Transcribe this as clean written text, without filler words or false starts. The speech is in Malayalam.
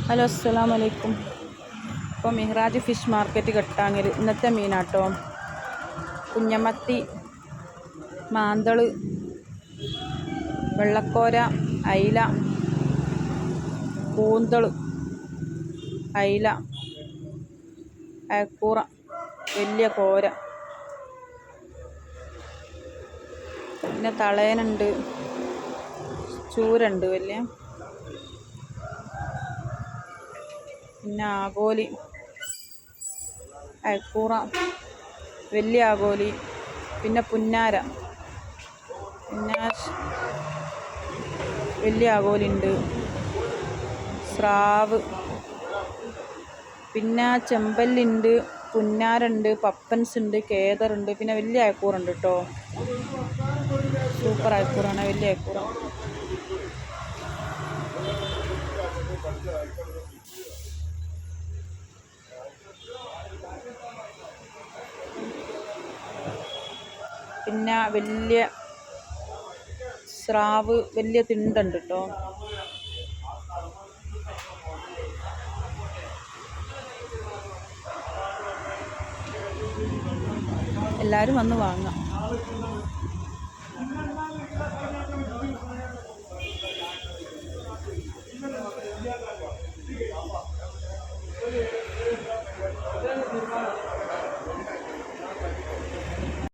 ഹലോ അസ്സലാമു അലൈക്കും. ഇപ്പോൾ മിഹ്റാജ് ഫിഷ് മാർക്കറ്റ് കെട്ടാങ്ങൽ ഇന്നത്തെ മീനാട്ടോ. കുഞ്ഞമത്തി, മാന്തൾ, വെള്ളക്കോര, അയില, കൂന്തൾ, അയില, അയക്കൂറ, വലിയ കോര, പിന്നെ തളയനുണ്ട്, ചൂരുണ്ട് വലിയ, പിന്നെ ആഗോലി, അയക്കൂറ, വലിയ ആഗോലി, പിന്നെ പുന്നാര, പിന്നെ വലിയ ആഗോലിയുണ്ട്, സ്രാവ്, പിന്നെ ചെമ്പല്ലുണ്ട്, പുന്നാരുണ്ട്, പപ്പൻസ് ഉണ്ട്, കേദറുണ്ട്, പിന്നെ വലിയ അയക്കൂറുണ്ട് കേട്ടോ. സൂപ്പർ അയക്കൂറാണ്, വലിയ അയക്കൂറ. പിന്നെ വലിയ സ്രാവ്, വലിയ തിണ്ടുണ്ട് കേട്ടോ. എല്ലാവരും വന്ന് വാങ്ങാം.